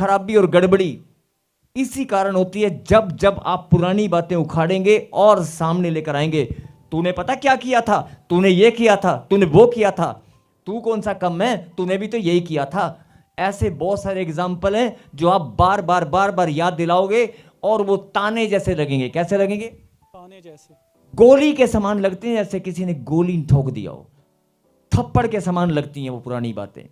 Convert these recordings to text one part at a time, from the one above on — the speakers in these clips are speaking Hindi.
खराबी और गड़बड़ी इसी कारण होती है जब जब आप पुरानी बातें उखाड़ेंगे और सामने लेकर आएंगे। तूने पता क्या किया था, तूने ये किया था, तूने वो किया था, तू कौन सा कम है, तूने भी तो यही किया था। ऐसे बहुत सारे एग्जाम्पल हैं जो आप बार बार बार बार याद दिलाओगे और वो ताने जैसे लगेंगे। कैसे लगेंगे? ताने जैसे, गोली के समान लगते हैं, जैसे किसी ने गोली ठोक दिया हो। थप्पड़ के समान लगती हैं वो पुरानी बातें।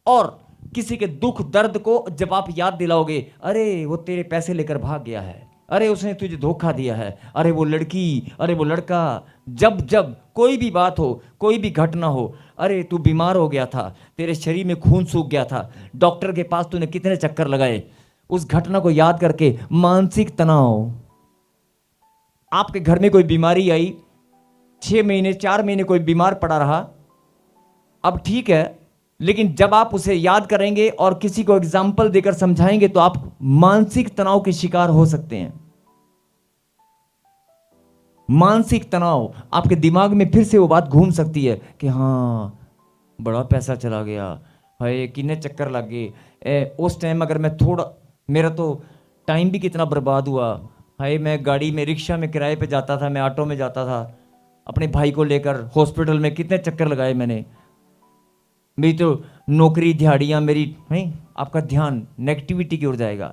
और किसी के दुख दर्द को जब आप याद दिलाओगे, अरे वो तेरे पैसे लेकर भाग गया है, अरे उसने तुझे धोखा दिया है, अरे वो लड़की, अरे वो लड़का, जब जब कोई भी बात हो, कोई भी घटना हो, अरे तू बीमार हो गया था, तेरे शरीर में खून सूख गया था, डॉक्टर के पास तूने कितने चक्कर लगाए, उस घटना को याद करके मानसिक तनाव। आपके घर में कोई बीमारी आई, 6 महीने 4 महीने कोई बीमार पड़ा रहा, अब ठीक है, लेकिन जब आप उसे याद करेंगे और किसी को एग्जाम्पल देकर समझाएंगे तो आप मानसिक तनाव के शिकार हो सकते हैं। मानसिक तनाव, आपके दिमाग में फिर से वो बात घूम सकती है कि हाँ बड़ा पैसा चला गया, हाय कितने चक्कर लग गए, उस टाइम अगर मैं थोड़ा, मेरा तो टाइम भी कितना बर्बाद हुआ, हाय मैं गाड़ी में रिक्शा में किराए पे जाता था, मैं ऑटो में जाता था, अपने भाई को लेकर हॉस्पिटल में कितने चक्कर लगाए मैंने, मेरी तो नौकरी दिहाड़ियां मेरी, नहीं, आपका ध्यान नेगेटिविटी की ओर जाएगा।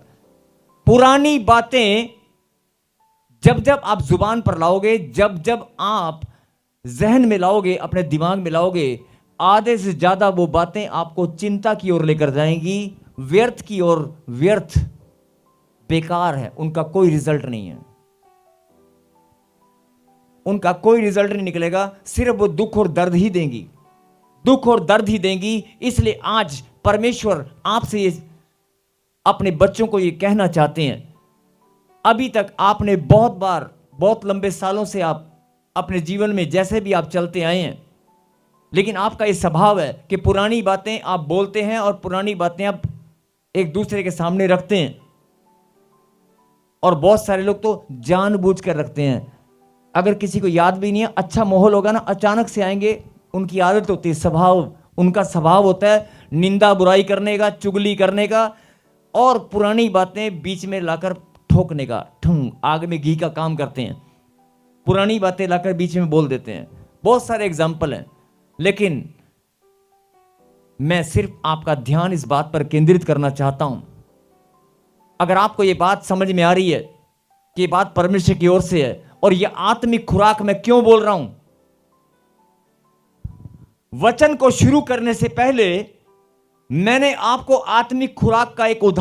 पुरानी बातें जब जब आप जुबान पर लाओगे, जब जब आप जहन में लाओगे, अपने दिमाग में लाओगे, आधे से ज्यादा वो बातें आपको चिंता की ओर लेकर जाएंगी, व्यर्थ की ओर। व्यर्थ, बेकार है, उनका कोई रिजल्ट नहीं है, उनका कोई रिजल्ट नहीं निकलेगा, सिर्फ वो दुख और दर्द ही देंगी, दुख और दर्द ही देंगी। इसलिए आज परमेश्वर आपसे ये, अपने बच्चों को ये कहना चाहते हैं, अभी तक आपने बहुत बार, बहुत लंबे सालों से आप अपने जीवन में जैसे भी आप चलते आए हैं, लेकिन आपका ये स्वभाव है कि पुरानी बातें आप बोलते हैं और पुरानी बातें आप एक दूसरे के सामने रखते हैं। और बहुत सारे लोग तो जानबूझकर रखते हैं। अगर किसी को याद भी नहीं है, अच्छा माहौल होगा ना, अचानक से आएंगे, उनकी आदत होती है, स्वभाव, उनका स्वभाव होता है निंदा बुराई करने का, चुगली करने का, और पुरानी बातें बीच में लाकर ठोकने का, ठंग आग में घी का काम करते हैं, पुरानी बातें लाकर बीच में बोल देते हैं। बहुत सारे एग्जाम्पल हैं, लेकिन मैं सिर्फ आपका ध्यान इस बात पर केंद्रित करना चाहता हूं। अगर आपको यह बात समझ में आ रही है कि यह बात परमेश्वर की ओर से है, और यह आत्मिक खुराक मैं क्यों बोल रहा हूं, वचन को शुरू करने से पहले मैंने आपको आत्मिक खुराक का एक उदाहरण